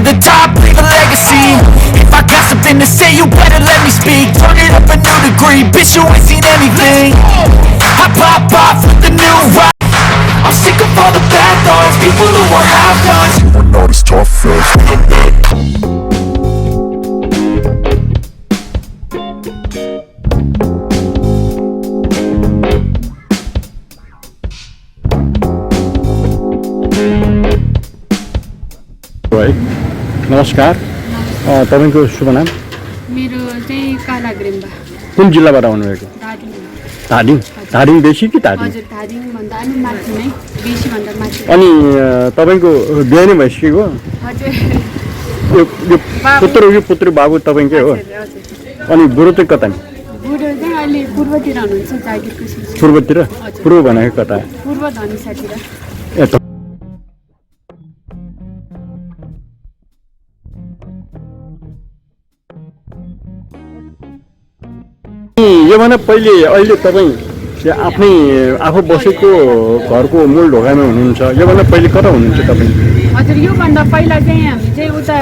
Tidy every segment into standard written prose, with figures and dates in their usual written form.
the top, leave a legacy. If I got something to say, you better let me speak. Turn it up a new degree, bitch, you ain't seen anything. I pop off with the new rock. I'm sick of all the bad thoughts, people who are half-nots. You are not as tough as नमस्कार तपाईको शुभ नाम मेरो चाहिँ काला ग्रेम्बा कुन जिल्लाबाट आउनुभएको धादिङ धादिङ बेसी कि धादिङ हजुर धादिङ भन्दा अलि माथि नै बेसी भन्दा माथि अनि तपाईको बिहे नै भइसकेको हजुर यो पुत्र बाबु तपाईकै हो अनि बुढो चाहिँ कता बुढो चाहिँ अहिले पूर्वतिर हुनुहुन्छ जागिरको सिलसिला पूर्वतिर पूर्व भनेको कता पूर्व धनुषातिर यो भने पहिले अहिले तपाईँ आफ्नै आफू बसेको घरको मूल ढोकामा हुनुहुन्छ यो भन्दा पहिले कता हुनुहुन्छ तपाईँ हजुर योभन्दा पहिला चाहिँ हामी चाहिँ उता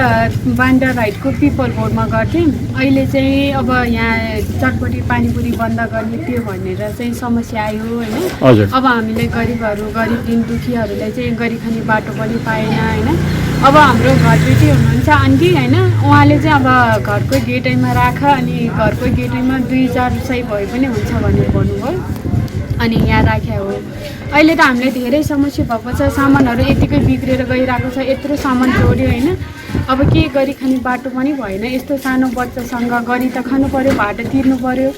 बान्डा राइडको पिपल बोर्डमा गर्थ्यौँ अहिले चाहिँ अब यहाँ चटपटी पानीपुरी बन्द गर्ने त्यो भनेर चाहिँ समस्या आयो होइन अब हामीले गरिबहरू गरिब दिन दुखीहरूलाई चाहिँ गरी खाने बाटो पनि पाएन होइन अब हाम्रो घरबेटी हुनुहुन्छ आन्टी होइन उहाँले चाहिँ अब घरको गेटैमा राख अनि घरको गेटैमा 2-4 सय भए पनि हुन्छ भनेर भन्नुभयो अनि यहाँ राख्या हो अहिले त हामीलाई धेरै समस्या भएको छ सामानहरू यतिकै बिग्रेर गइरहेको छ यत्रो सामान जोड्यो होइन अब के गरी खाने बाटो पनि भएन यस्तो सानो बच्चासँग गरी त खानु पर्यो भाडा तिर्नु पर्यो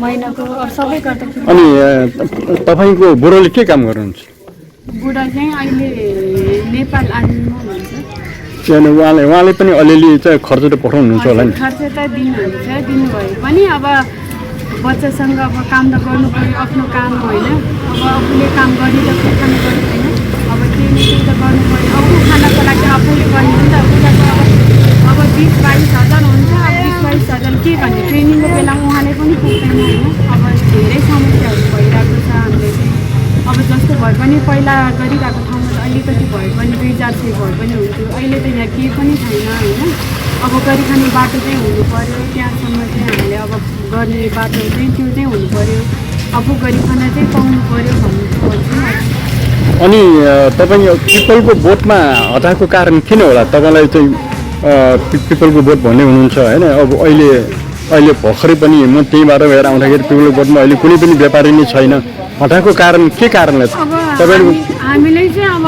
महिनाको अब सबै गर्दा अनि तपाईँको बुढोले के काम गर्नुहुन्छ बुढा चाहिँ अहिले नेपाल आर्मीमा हुनुहुन्छ उहाँले पनि अलिअलि चाहिँ खर्च त पठाउनुहुन्छ होला नि खर्च त दिनुहुन्छ दिनुभयो पनि अब बच्चासँग अब काम त गर्नु पर्यो आफ्नो काम होइन अब आफूले काम गरी त खानु पर्यो होइन अब केही त गर्नु पर्यो आफू खानको लागि आफूले गर्ने हो नि त उनीहरूको अब 20-22 हजार हुन्छ अब 20-22 हजार के भन्ने ट्रेनिङको बेलामा उहाँले पनि पुग्दैन होइन अब धेरै समस्याहरू भइरहेको छ हामीले चाहिँ अब जस्तो भए पनि पहिला गरिरहेको ठाउँमा त अलिकति भए पनि 2-4 सय भए पनि हुन्थ्यो अहिले त यहाँ केही पनि छैन होइन अब गरी खाने बाटो चाहिँ हुनु पर्यो त्यहाँसम्म चाहिँ हामीले अब गर्ने बाटो चाहिँ त्यो चाहिँ हुनु पर्यो आफू गरी खाना चाहिँ पाउनु पर्यो भन्नु पर्छ अनि तपाईँ पिपलको बोटमा हटाएको कारण किन होला तपाईँलाई चाहिँ पिपलको बोट भन्ने हुनुहुन्छ होइन अब अहिले भर्खरै पनि म त्यहीँबाट गएर आउँदाखेरि पिपलको बोटमा अहिले कुनै पनि व्यापारी नै छैन हटाएको कारण के कारणले अब हामीले चाहिँ अब